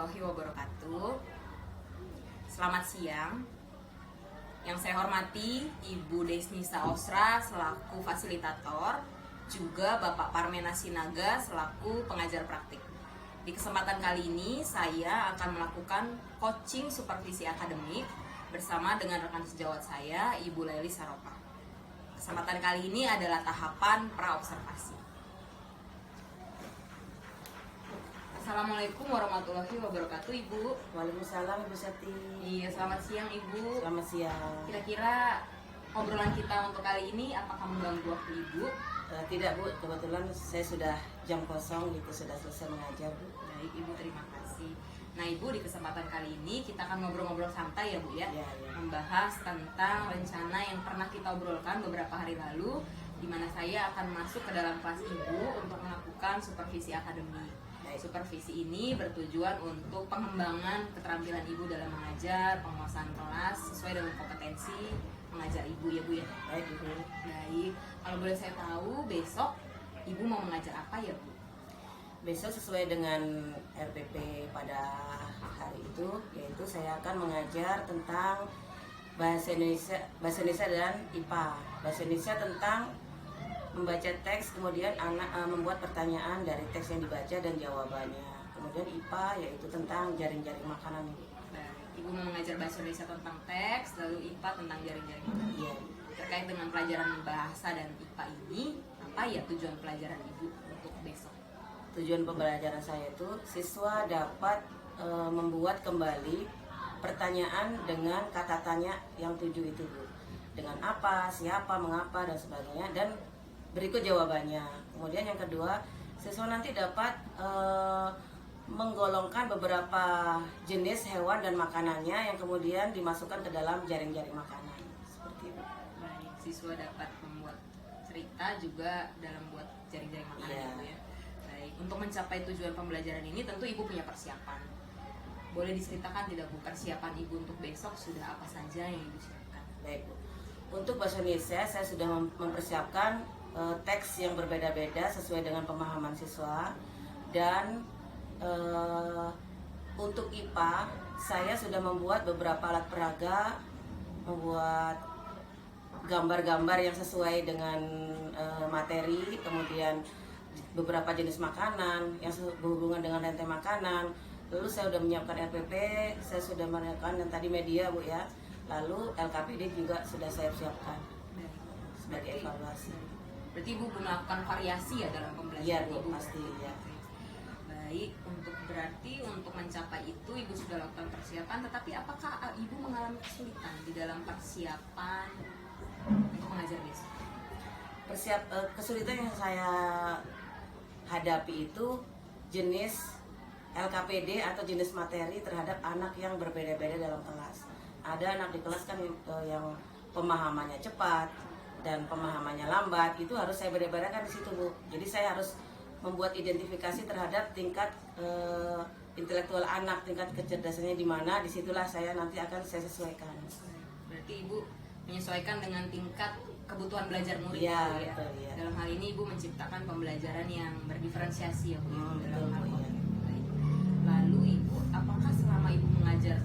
warahmatullahi wabarakatuh. Selamat siang. Yang saya hormati Ibu Desnisa Osra selaku fasilitator, juga Bapak Parmena Sinaga selaku pengajar praktik. Di kesempatan kali ini saya akan melakukan coaching supervisi akademik bersama dengan rekan sejawat saya, Ibu Laili Saropa. Kesempatan kali ini adalah tahapan pra-observasi. Assalamualaikum warahmatullahi wabarakatuh, Ibu. Waalaikumsalam, Ibu Sati. Iya, selamat siang, Ibu. Selamat siang. Kira-kira obrolan kita untuk kali ini apakah mengganggu waktu Ibu? Tidak, Bu. Kebetulan saya sudah jam kosong gitu, sudah selesai mengajar, Bu. Baik, Ibu, terima kasih. Nah, Ibu, di kesempatan kali ini kita akan ngobrol-ngobrol santai ya, Bu ya. Ya. Membahas tentang rencana yang pernah kita obrolkan beberapa hari lalu, di mana saya akan masuk ke dalam kelas Ibu untuk melakukan supervisi akademik. Supervisi ini bertujuan untuk pengembangan keterampilan Ibu dalam mengajar, penguasaan kelas sesuai dengan kompetensi mengajar Ibu ya, Bu ya. Baik, Ibu. Baik, kalau boleh saya tahu besok Ibu mau mengajar apa ya, Bu? Besok sesuai dengan RPP pada hari itu, yaitu saya akan mengajar tentang bahasa Indonesia dan IPA. Bahasa Indonesia tentang membaca teks, kemudian anak membuat pertanyaan dari teks yang dibaca dan jawabannya. Kemudian IPA yaitu tentang jaring-jaring makanan. Nah, Ibu mau mengajar bahasa Indonesia tentang teks, lalu IPA tentang jaring-jaring makanan. Iya. Terkait dengan pelajaran bahasa dan IPA ini, apa ya tujuan pelajaran Ibu untuk besok? Tujuan pembelajaran saya itu siswa dapat membuat kembali pertanyaan dengan kata tanya yang 7 itu, Bu. Dengan apa, siapa, mengapa, dan sebagainya, dan berikut jawabannya. Kemudian yang kedua, siswa nanti dapat menggolongkan beberapa jenis hewan dan makanannya yang kemudian dimasukkan ke dalam jaring-jaring makanan. Seperti itu. Baik, siswa dapat membuat cerita juga dalam buat jaring-jaring makanan Iya. Ibu ya. Baik, untuk mencapai tujuan pembelajaran ini tentu Ibu punya persiapan. Boleh diceritakan tidak, Bu, persiapan Ibu untuk besok sudah apa saja yang Ibu siapkan? Baik, Bu. Untuk bahasa Indonesia saya sudah mempersiapkan teks yang berbeda-beda sesuai dengan pemahaman siswa, dan untuk IPA saya sudah membuat beberapa alat peraga, membuat gambar-gambar yang sesuai dengan materi, kemudian beberapa jenis makanan yang berhubungan dengan rantai makanan. Lalu saya sudah menyiapkan RPP, saya sudah menyiapkan dan tadi media, Bu ya. Lalu LKPD juga sudah saya siapkan sebagai evaluasi. Berarti Ibu melakukan variasi ya dalam pembelajaran Iya, Bu, Ibu? pasti ya. Baik, untuk mencapai itu Ibu sudah lakukan persiapan, tetapi apakah Ibu mengalami kesulitan di dalam persiapan untuk mengajar besok? Kesulitan yang saya hadapi itu jenis LKPD atau jenis materi terhadap anak yang berbeda-beda dalam kelas. Ada anak di kelas kan yang pemahamannya cepat dan pemahamannya lambat, itu harus saya beda-bedakan di situ, Bu. Jadi saya harus membuat identifikasi terhadap tingkat intelektual anak, tingkat kecerdasannya di mana, disitulah saya nanti akan saya sesuaikan. Berarti Ibu menyesuaikan dengan tingkat kebutuhan belajar murid Ya, Bu, ya. betul, ya. Dalam hal ini Ibu menciptakan pembelajaran yang berdiferensiasi ya, Bu, dalam betul, hal Bu, ya. Baik. Lalu Ibu, apakah selama Ibu mengajar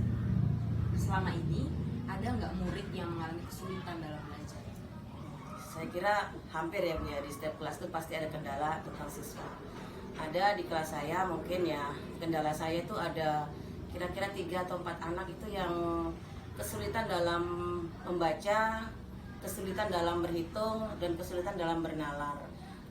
selama ini ada nggak murid yang mengalami kesulitan dalam belajar? Saya kira hampir ya, Bu ya, di setiap kelas itu pasti ada kendala tentang siswa. Ada di kelas saya mungkin ya, kendala saya itu ada kira-kira 3 atau 4 anak itu yang kesulitan dalam membaca, kesulitan dalam berhitung, dan kesulitan dalam bernalar.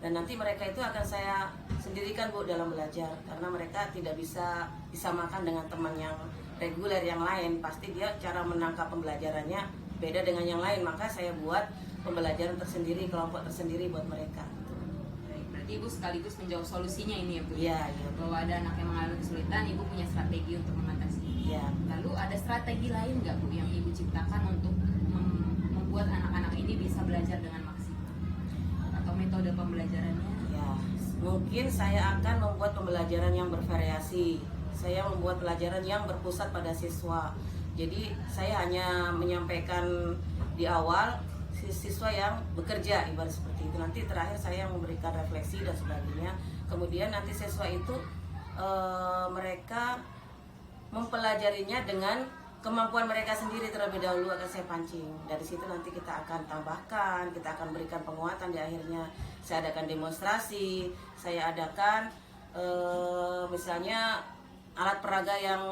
Dan nanti mereka itu akan saya sendirikan, Bu, dalam belajar, karena mereka tidak bisa disamakan dengan teman yang reguler yang lain. Pasti dia cara menangkap pembelajarannya beda dengan yang lain, maka saya buat pembelajaran tersendiri, kelompok tersendiri buat mereka. Baik, berarti Ibu sekaligus menjawab solusinya ini ya, Bu? Iya, iya. Bahwa ada anak yang mengalami kesulitan, Ibu punya strategi untuk mengatasi. Iya. Lalu ada strategi lain nggak, Bu, yang Ibu ciptakan untuk membuat anak-anak ini bisa belajar dengan maksimal? Atau metode pembelajarannya? Ya, mungkin saya akan membuat pembelajaran yang bervariasi. Saya membuat pelajaran yang berpusat pada siswa. Jadi saya hanya menyampaikan di awal siswa yang bekerja, ibarat seperti itu. Nanti terakhir saya memberikan refleksi dan sebagainya. Kemudian nanti siswa itu mereka mempelajarinya dengan kemampuan mereka sendiri terlebih dahulu akan saya pancing. Dari situ nanti kita akan tambahkan, kita akan berikan penguatan di akhirnya. Saya adakan demonstrasi, saya adakan misalnya alat peraga yang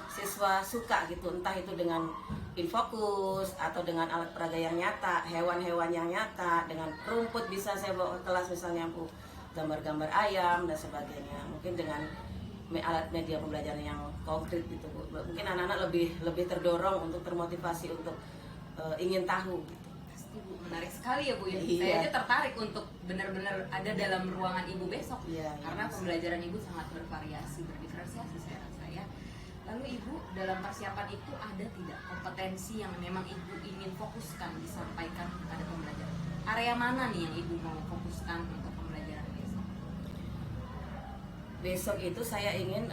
siswa suka gitu, entah itu dengan infokus atau dengan alat peraga yang nyata, hewan-hewan yang nyata, dengan rumput bisa saya bawa ke kelas misalnya Bu, gambar-gambar ayam dan sebagainya. Mungkin dengan alat media pembelajaran yang konkret gitu Bu. Mungkin anak-anak lebih terdorong untuk termotivasi untuk ingin tahu gitu. Pasti Bu, menarik sekali ya Bu ya. Iya. Saya aja tertarik untuk benar-benar ada dalam ruangan Ibu besok. Iya, Karena iya. pembelajaran Ibu sangat bervariasi, berdiferensiasi saya rasa ya. Lalu Ibu dalam persiapan itu ada tidak kompetensi yang memang Ibu ingin fokuskan disampaikan kepada pembelajaran? Area mana nih yang Ibu mau fokuskan untuk pembelajaran besok? Besok itu saya ingin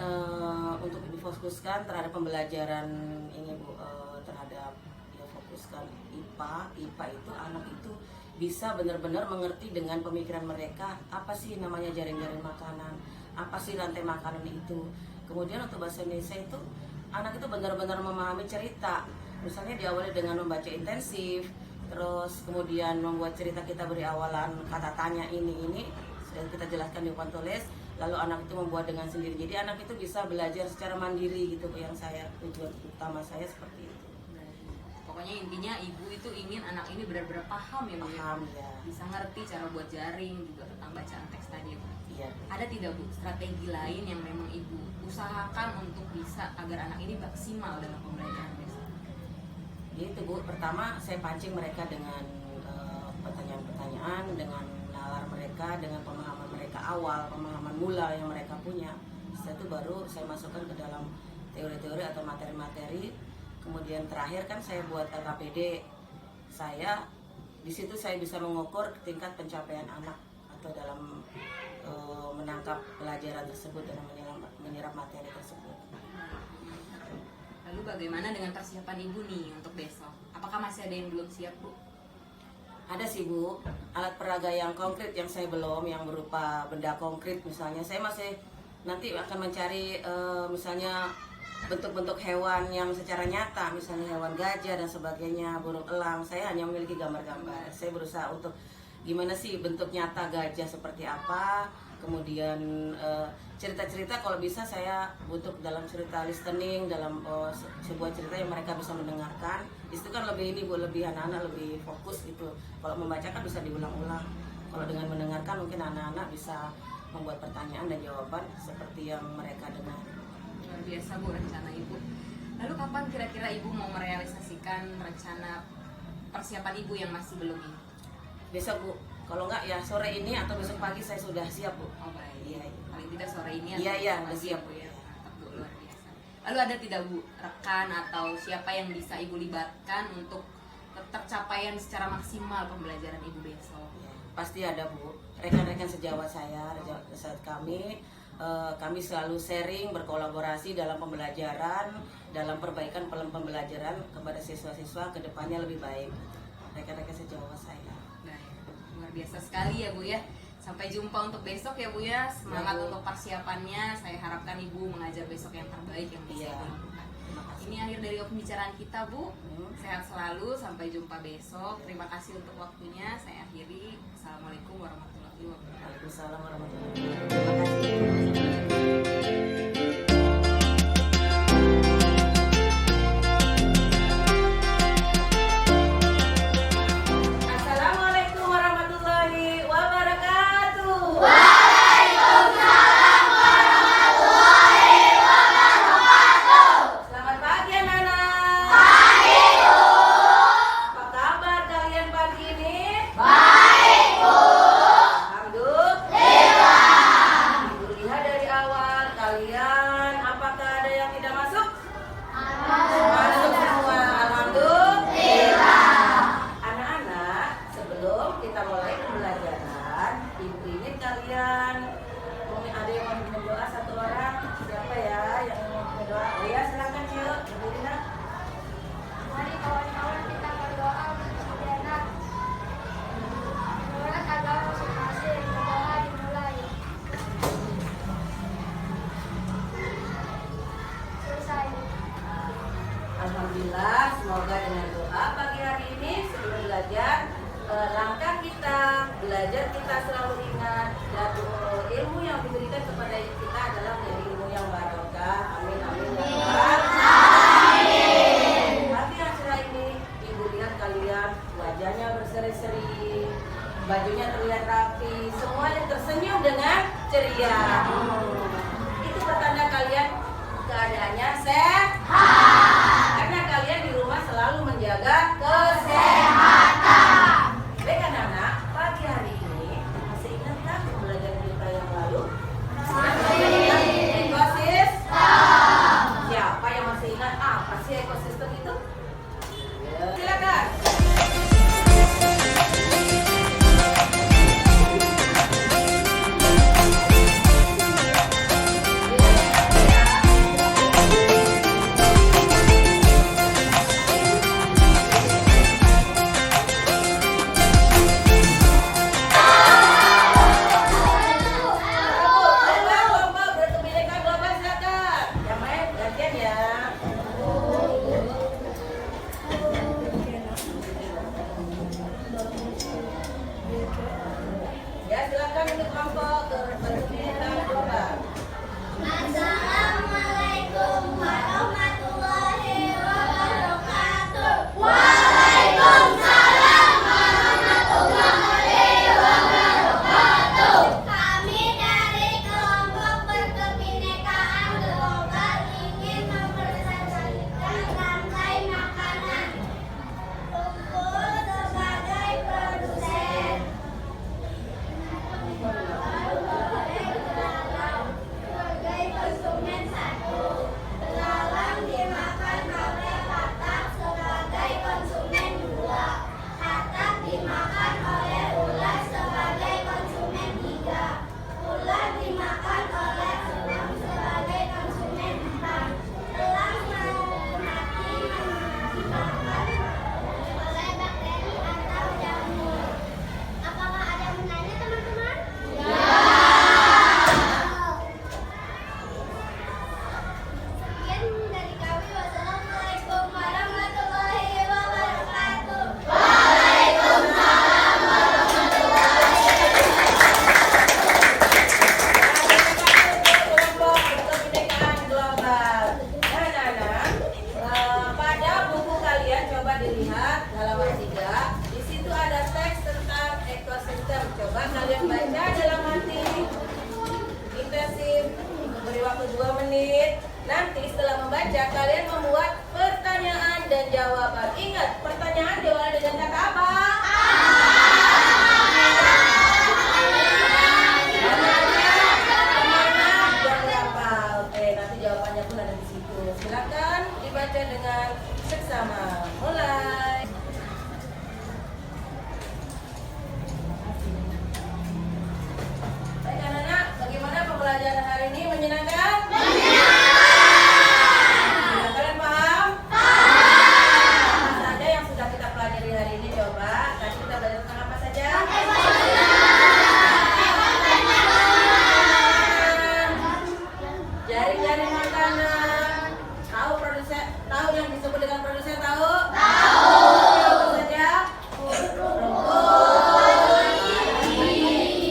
untuk difokuskan terhadap pembelajaran ini Bu, terhadap ya fokuskan IPA. IPA itu anak itu bisa benar-benar mengerti dengan pemikiran mereka apa sih namanya jaring-jaring makanan, apa sih rantai makanan itu. Kemudian untuk bahasa Indonesia itu anak itu benar-benar memahami cerita. Misalnya diawali dengan membaca intensif, terus kemudian membuat cerita, kita beri awalan kata tanya ini sudah kita jelaskan di papan tulis, lalu anak itu membuat dengan sendiri. Jadi anak itu bisa belajar secara mandiri gitu, yang saya tujuan utama saya seperti itu. Pokoknya intinya Ibu itu ingin anak ini benar-benar paham ya Bu ya? Paham ya. Bisa ngerti cara buat jaring juga tentang bacaan teks tadi ya Bu. Iya. Ada tidak Bu strategi lain yang memang Ibu usahakan untuk bisa agar anak ini maksimal dalam pembelajaran besok? Itu Bu, pertama saya pancing mereka dengan pertanyaan-pertanyaan, dengan nalar mereka, dengan pemahaman mereka awal, pemahaman mula yang mereka punya. Setelah itu baru saya masukkan ke dalam teori-teori atau materi-materi. Kemudian terakhir kan saya buat LKPD. Saya di situ saya bisa mengukur tingkat pencapaian anak atau dalam menangkap pelajaran tersebut dan menyerap materi tersebut. Lalu bagaimana dengan persiapan Ibu nih untuk besok? Apakah masih ada yang belum siap Bu? Ada sih Bu, alat peraga yang konkret yang saya belum, yang berupa benda konkret misalnya. Saya masih nanti akan mencari misalnya bentuk-bentuk hewan yang secara nyata, misalnya hewan gajah dan sebagainya, burung elang. Saya hanya memiliki gambar-gambar. Saya berusaha untuk gimana sih bentuk nyata gajah seperti apa. Kemudian cerita-cerita kalau bisa saya butuh dalam cerita listening, dalam sebuah cerita yang mereka bisa mendengarkan. Itu kan lebih ini Bu, lebih anak-anak lebih fokus gitu. Kalau membaca kan bisa diulang-ulang. Kalau dengan mendengarkan mungkin anak-anak bisa membuat pertanyaan dan jawaban seperti yang mereka dengar. Luar biasa Bu rencana Ibu. Lalu kapan kira-kira Ibu mau merealisasikan rencana persiapan Ibu yang masih belum ini? Besok Bu, kalau enggak ya sore ini atau besok pagi saya sudah siap Bu. Oh baik. Iya. Paling tidak sore ini Iya, iya, besok udah pagi siap. Bu ya. Mantap Bu, luar biasa. Lalu ada tidak Bu rekan atau siapa yang bisa Ibu libatkan untuk tercapaian secara maksimal pembelajaran Ibu besok? Ya, pasti ada Bu, rekan-rekan sejawat saya, sejawat kami selalu sharing, berkolaborasi dalam pembelajaran, dalam perbaikan pembelajaran kepada siswa-siswa ke depannya lebih baik. Rekan-rekan sejawat saya. Baik, luar biasa sekali ya Bu ya. Sampai jumpa untuk besok ya Bu ya. Semangat Ya, Bu. untuk persiapannya. Saya harapkan Ibu mengajar besok yang terbaik yang bisa Iya. Ibu lakukan. Terima kasih. Ini akhir dari pembicaraan kita Bu. Hmm. Sehat selalu, sampai jumpa besok. Terima kasih untuk waktunya. Saya akhiri. Assalamualaikum warahmatullahi wabarakatuh. Waalaikumsalam warahmatullahi wabarakatuh. Terima kasih. Assalamualaikum warahmatullahi wabarakatuh. Selamat pagi anak-anak. Pagi Bu. Apa kabar kalian pagi ini? Baik Bu. Alhamdulillah. Ibu lihat dari Alhamdulillah, semoga dengan doa pagi hari ini sebelum belajar, langkah kita, belajar kita selalu ingat dan ilmu yang diberikan kepada kita adalah menjadi ilmu yang barokah. Amin amin ya Rabbal alamin. Pagi acara ini, ibu lihat kalian wajahnya berseri-seri, bajunya terlihat rapi, semuanya tersenyum dengan ceria. Itu pertanda kalian keadaannya sehat. Karena kalian di rumah selalu menjaga kesehatan. Baik anak-anak, pagi hari ini masih ingatkah pembelajaran kita yang lalu? Ekosistem. Siapa yang masih ingat apa sih ekosistem itu? Silakan. Ya, silakan untuk kelompok berpendidikan global. Assalamualaikum warahmatullahi wabarakatuh. Waalaikumsalam warahmatullahi wabarakatuh. Kami dari kelompok berkebinekaan global ingin mempresentasikan rantai makanan. Unggul sebagai produsen. Sebagai konsumen satu, belalang dimakan oleh katak sebagai konsumen dua, katak dimakan oleh ulat sebagai konsumen tiga, ulat dimakan oleh elang sebagai konsumen empat, elang mati dimakan oleh bakteri atau jamur. Apakah ada yang menanya teman-teman? Sekian dari kami. Wassalamualaikum warahmatullahi wabarakatuh. Kelompok berkebinekaan global. Nah, anak-anak, pada buku kalian coba dilihat halaman 3. Di situ ada teks tentang ekosistem. Coba kalian baca dalam hati. Intensif, beri waktu 2 menit. Nanti setelah membaca, kalian membuat pertanyaan dan jawaban. Ingat, pertanyaan diawali dengan kata apa? Kemana dan berapa? Oke, nanti jawabannya pun ada di situ. Silakan dibaca dengan seksama. Mulai. Baik anak-anak, bagaimana pembelajaran hari ini? Menyenangkan? Menyenangkan. Kalian paham? Apa saja yang sudah kita pelajari hari ini? Coba. Tadi kita belajar tentang apa saja? Jaring-jaring makanan. Tahu produsen? Tahu yang disebut dengan produsen? Tahu? Apa saja?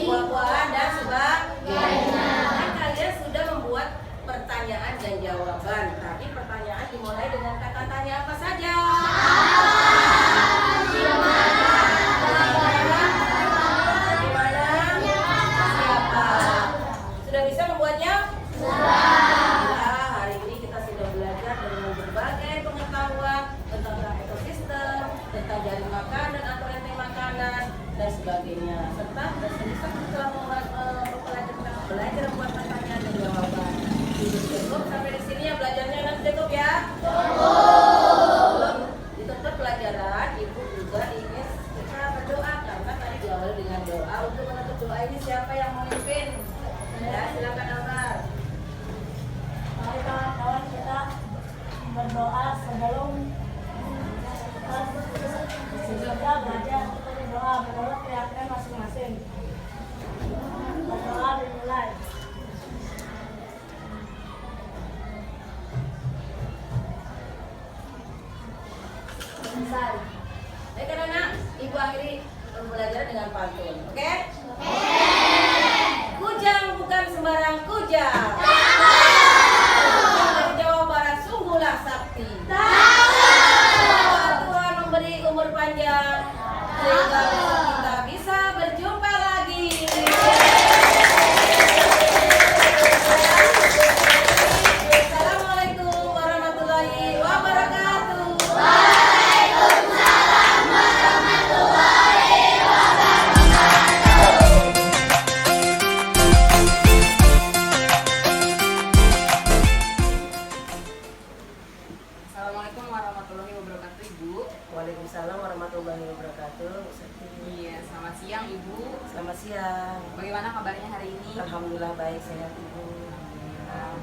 Buah-buahan dan sebagainya. Kan kalian sudah membuat pertanyaan dan jawaban. Tadi pertanyaan dimulai dengan kata tanya apa saja? Bagaimana? Siapa? Sudah bisa membuatnya? Alhamdulillah, hari ini kita sudah belajar dengan berbagai pengetahuan tentang ekosistem, tentang jaring makanan atau rantai makanan dan sebagainya. Serta setelah belajar membuat pertanyaan dan jawaban. Cukup sampai di sini ya belajarnya, nanti cukup ya. Sebelum ditutup pelajaran, ibu juga ingin kita berdoa karena tadi diawali dengan doa. Untuk menutup doa ini siapa yang memimpin? Ya, silakan Amar. Mari kawan-kawan kita berdoa sebelum kita belajar untuk berdoa menurut keyakinan masing-masing. lisan. Baik anak-anak, ibu akhiri pembelajaran dengan pantun, oke? Kujang bukan sembarang kujang. Dari Jawa Barat sungguhlah sakti. Tuhan memberi umur panjang sehingga besok kita bisa berjumpa lagi. Assalamualaikum warahmatullahi wabarakatuh. Assalamualaikum warahmatullahi wabarakatuh, Ibu. Waalaikumsalam warahmatullahi wabarakatuh. Iya, selamat siang, Ibu. Selamat siang. Bagaimana kabarnya hari ini? Alhamdulillah baik, sehat ibu.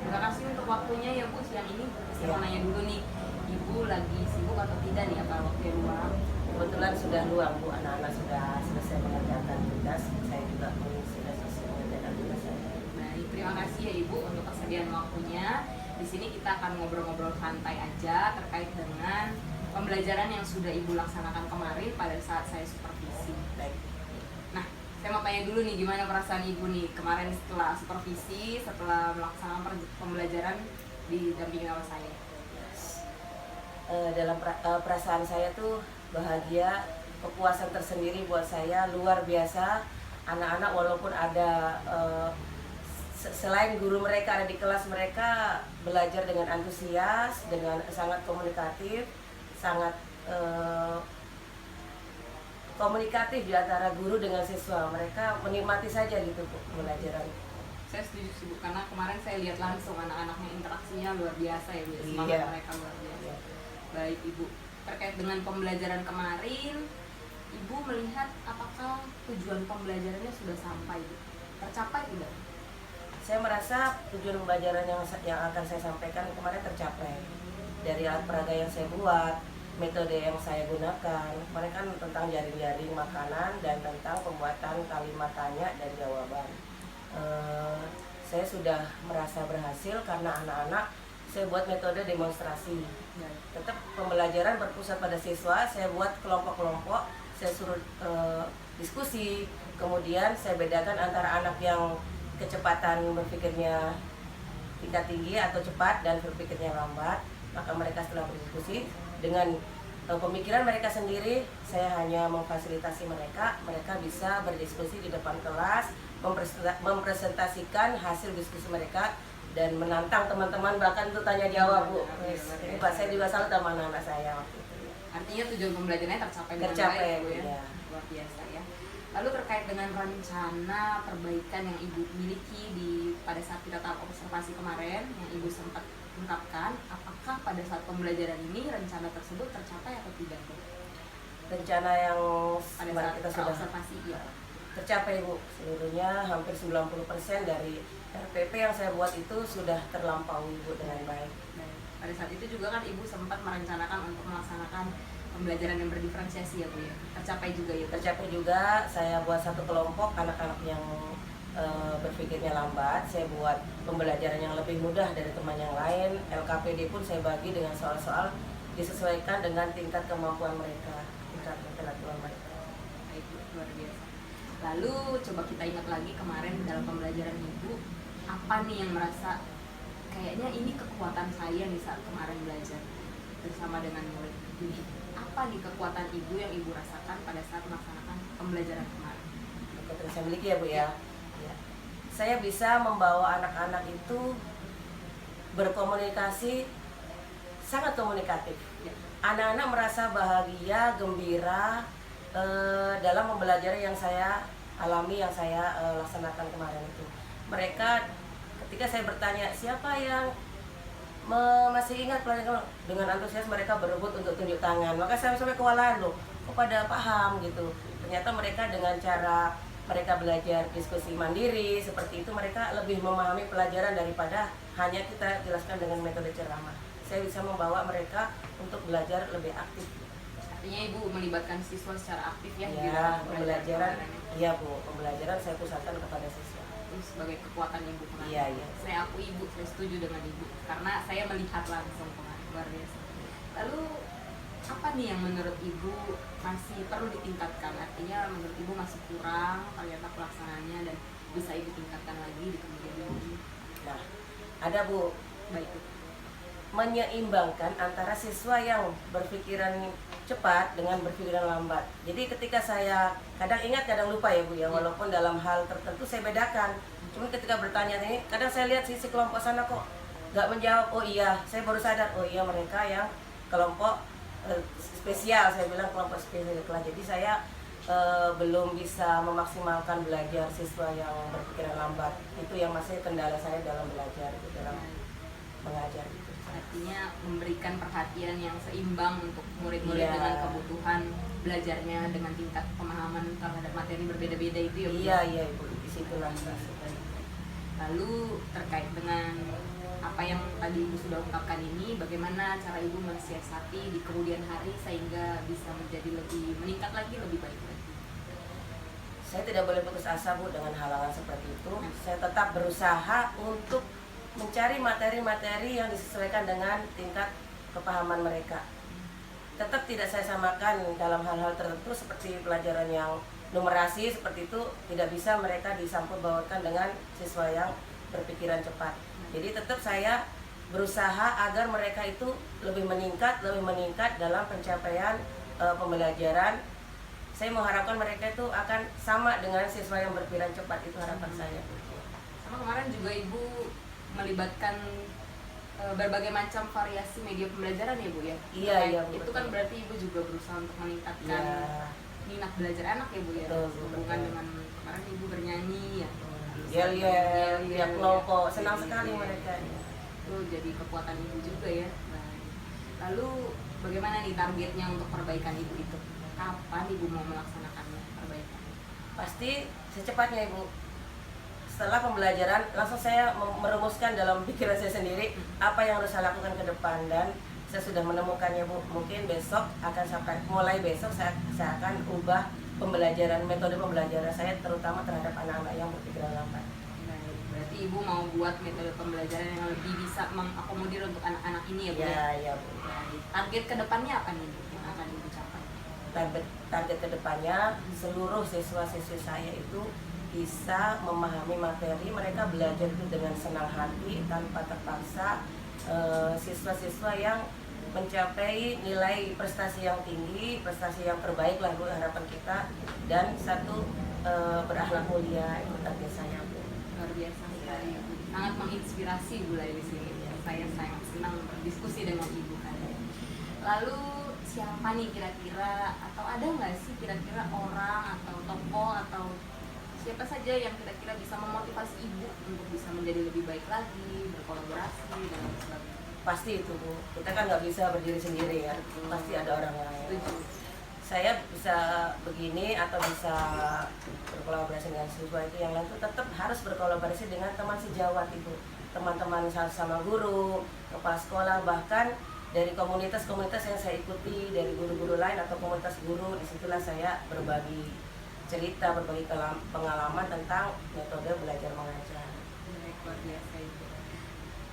Terima kasih untuk waktunya ya, Bu, siang ini. Saya Iya. mau nanya dulu nih, Ibu lagi sibuk atau tidak nih, apa waktunya luang? Kebetulan sudah luang bu, anak-anak sudah selesai mengerjakan tugas. Saya juga pun sudah selesai mengerjakan tugas saya. Baik, terima kasih ya Ibu untuk kesediaan waktunya. Di sini kita akan ngobrol-ngobrol santai aja terkait dengan pembelajaran yang sudah Ibu laksanakan kemarin pada saat saya supervisi. Baik. Nah, saya mau tanya dulu nih, gimana perasaan Ibu nih kemarin setelah supervisi, setelah melaksanakan pembelajaran didampingi oleh saya? Dalam perasaan saya tuh bahagia, kepuasan tersendiri buat saya, luar biasa. Anak-anak walaupun ada selain guru mereka ada di kelas, mereka belajar dengan antusias, dengan sangat komunikatif, sangat komunikatif di antara guru dengan siswa. Mereka menikmati saja gitu bu, pembelajaran. Saya setuju sih Bu, karena kemarin saya lihat langsung anak-anaknya interaksinya luar biasa ya Bu, Iya. semangat mereka luar biasa. Baik Ibu, terkait dengan pembelajaran kemarin, Ibu melihat apakah tujuan pembelajarannya sudah sampai Bu? Tercapai tidak? Saya merasa tujuan pembelajaran yang akan saya sampaikan kemarin tercapai. Dari alat peraga yang saya buat, metode yang saya gunakan, kemarin kan tentang jaring-jaring makanan dan tentang pembuatan kalimat tanya dan jawaban. Saya sudah merasa berhasil karena anak-anak saya buat metode demonstrasi. Baik. Tetap pembelajaran berpusat pada siswa, saya buat kelompok-kelompok, saya suruh diskusi, kemudian saya bedakan antara anak yang kecepatan berpikirnya tingkat tinggi atau cepat dan berpikirnya lambat. Maka mereka setelah berdiskusi dengan pemikiran mereka sendiri, saya hanya memfasilitasi mereka bisa berdiskusi di depan kelas, mempresentasikan hasil diskusi mereka dan menantang teman-teman bahkan untuk tanya jawab bu. Ini Pak, saya juga salut sama anak-anak saya waktu itu. Artinya tujuan pembelajarannya tercapai dengan Tercapai, baik Bu, ya. iya. Luar biasa ya. Lalu terkait dengan rencana perbaikan yang Ibu miliki pada saat kita tahap observasi kemarin yang Ibu sempat ungkapkan, apakah pada saat pembelajaran ini rencana tersebut tercapai atau tidak Bu? Rencana yang Pada kemarin saat kita sudah observasi ya. tercapai bu, seluruhnya hampir 90% dari RPP yang saya buat itu sudah terlampaui bu dengan baik. Nah, pada saat itu juga kan Ibu sempat merencanakan untuk melaksanakan pembelajaran yang berdiferensiasi ya Bu ya. Tercapai juga ya. Tercapai juga, saya buat satu kelompok anak-anak yang berpikirnya lambat, saya buat pembelajaran yang lebih mudah dari teman yang lain. LKPD pun saya bagi dengan soal-soal disesuaikan dengan tingkat kemampuan mereka, tingkat intelektual mereka. Baik, Bu, luar biasa. Lalu coba kita ingat lagi kemarin dalam pembelajaran Ibu, apa nih yang merasa kayaknya ini kekuatan saya nih saat kemarin belajar bersama dengan murid. Jadi apa nih kekuatan Ibu yang Ibu rasakan pada saat melaksanakan pembelajaran kemarin? Kekuatan saya miliki ya bu ya. Ya. Saya bisa membawa anak-anak itu berkomunikasi sangat komunikatif. Ya. Anak-anak merasa bahagia, gembira dalam pembelajaran yang saya alami, yang saya laksanakan kemarin itu. Mereka ketika saya bertanya siapa yang masih ingat pelajaran, dengan antusias mereka berebut untuk tunjuk tangan. Maka saya sampai kewalahan loh, kok pada paham gitu. Ternyata mereka dengan cara mereka belajar diskusi mandiri seperti itu, mereka lebih memahami pelajaran daripada hanya kita jelaskan dengan metode ceramah. Saya bisa membawa mereka untuk belajar lebih aktif. Artinya Ibu melibatkan siswa secara aktif ya, di Ya, dalam pembelajaran, kemarin. iya bu, pembelajaran saya pusatkan kepada siswa. Itu sebagai kekuatan Ibu kemarin. Iya, iya. Saya akui Ibu, saya setuju dengan Ibu karena saya melihat langsung kemarin, luar biasa. Lalu apa nih yang menurut Ibu masih perlu ditingkatkan? Artinya menurut Ibu masih kurang ternyata pelaksanaannya dan bisa Ibu tingkatkan lagi di kemudian hari. Nah, ada Bu, Baik Bu. menyeimbangkan antara siswa yang berpikiran cepat dengan berpikiran lambat. Jadi ketika saya kadang ingat kadang lupa ya Bu ya, walaupun dalam hal tertentu saya bedakan. Cuma ketika bertanya ini, kadang saya lihat sisi kelompok sana kok nggak menjawab. Oh iya, saya baru sadar. Oh iya, mereka yang kelompok spesial, saya bilang kelompok spesial kelas. Jadi saya belum bisa memaksimalkan belajar siswa yang berpikiran lambat. Itu yang masih kendala saya dalam belajar, gitu, dalam mengajar. Gitu. Artinya memberikan perhatian yang seimbang untuk murid-murid Iya. dengan kebutuhan belajarnya dengan tingkat pemahaman terhadap materi berbeda-beda itu ya Bu? Iya Ibu, disitulah maksudnya. Lalu terkait dengan apa yang tadi Ibu sudah ungkapkan ini, bagaimana cara Ibu mensiasati di kemudian hari sehingga bisa menjadi lebih meningkat lagi, lebih baik lagi? Saya tidak boleh putus asa Bu dengan hal-hal seperti itu. Saya tetap berusaha untuk mencari materi-materi yang disesuaikan dengan tingkat kepahaman mereka. Tetap tidak saya samakan dalam hal-hal tertentu seperti pelajaran yang numerasi seperti itu, tidak bisa mereka disampul bawakan dengan siswa yang berpikiran cepat. Jadi tetap saya berusaha agar mereka itu lebih meningkat dalam pencapaian pembelajaran. Saya mengharapkan mereka itu akan sama dengan siswa yang berpikiran cepat, itu harapan saya. Sama kemarin juga Ibu melibatkan berbagai macam variasi media pembelajaran ya Bu ya? Iya, Bu. Itu kan berarti Ibu juga berusaha untuk meningkatkan minat belajar anak ya Bu ya? Betul, Hubungan dengan kemarin Ibu bernyanyi ya? Yel-yel, tiap kelompok, senang sekali mereka. Itu jadi kekuatan Ibu juga ya. Baik. Lalu bagaimana nih targetnya untuk perbaikan Ibu itu? Kapan Ibu mau melaksanakannya perbaikan? Pasti secepatnya Ibu. Setelah pembelajaran langsung saya merumuskan dalam pikiran saya sendiri apa yang harus saya lakukan ke depan, dan saya sudah menemukannya Bu. Mungkin besok akan mulai besok saya akan ubah pembelajaran, metode pembelajaran saya terutama terhadap anak-anak yang berpikiran lambat. Baik. Berarti Ibu mau buat metode pembelajaran yang lebih bisa mengakomodir untuk anak-anak ini ya Bu? Ya Bu. Baik. Target kedepannya apa nih Bu yang akan Ibu capai? Target kedepannya seluruh siswa-siswi saya itu bisa memahami materi, mereka belajar itu dengan senang hati tanpa terpaksa. Siswa-siswa yang mencapai nilai prestasi yang tinggi, prestasi yang terbaik lah Bu, harapan kita, dan satu berakhlak mulia, itu target saya Bu. Luar biasa sekali Bu. Sangat menginspirasi Bu Lai di sini. Saya sangat senang berdiskusi dengan Ibu kali ini. Lalu siapa nih kira-kira, atau ada nggak sih kira-kira orang atau tokoh atau siapa saja yang kira-kira bisa memotivasi Ibu untuk bisa menjadi lebih baik lagi, berkolaborasi dan lain sebagainya? Pasti itu Bu, kita kan nggak bisa berdiri sendiri ya, pasti ada orang lain. Setuju. Saya bisa begini atau bisa berkolaborasi dengan siswa itu, yang lain itu tetap harus berkolaborasi dengan teman sejawat Ibu, teman-teman sama guru, kepala sekolah, bahkan dari komunitas-komunitas yang saya ikuti, dari guru-guru lain atau komunitas guru. Disitulah saya berbagi cerita, berbagi pengalaman tentang metode belajar mengajar. Baik, luar biasa Ibu.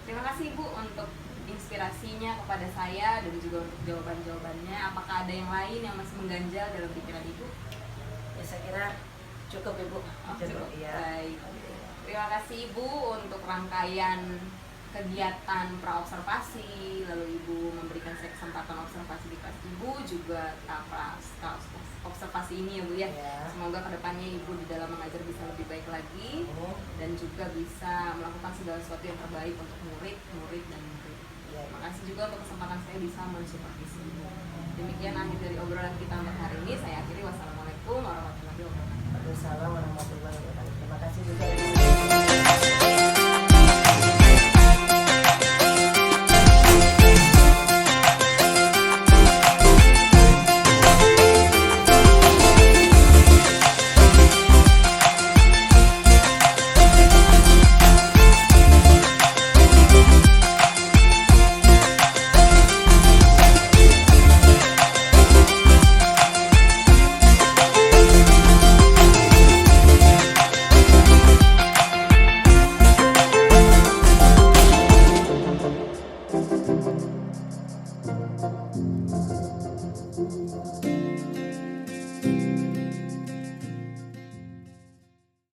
Terima kasih Ibu untuk inspirasinya kepada saya dan juga untuk jawaban-jawabannya. Apakah ada yang lain yang masih mengganjal dalam pikiran Ibu? Ya saya kira cukup Ibu. Cukup. Ya. Baik. Terima kasih Ibu untuk rangkaian kegiatan praobservasi, lalu Ibu memberikan saya kesempatan observasi di kelas Ibu, juga observasi ini ya Bu ya. Semoga kedepannya Ibu di dalam mengajar bisa lebih baik lagi dan juga bisa melakukan segala sesuatu yang terbaik untuk murid dan murid. Terima kasih juga untuk kesempatan saya bisa mensupervisi Ibu. Demikian akhir dari obrolan kita untuk hari ini. Saya akhiri. Wassalamualaikum warahmatullahi wabarakatuh. Waalaikumsalam warahmatullahi wabarakatuh. Terima kasih juga.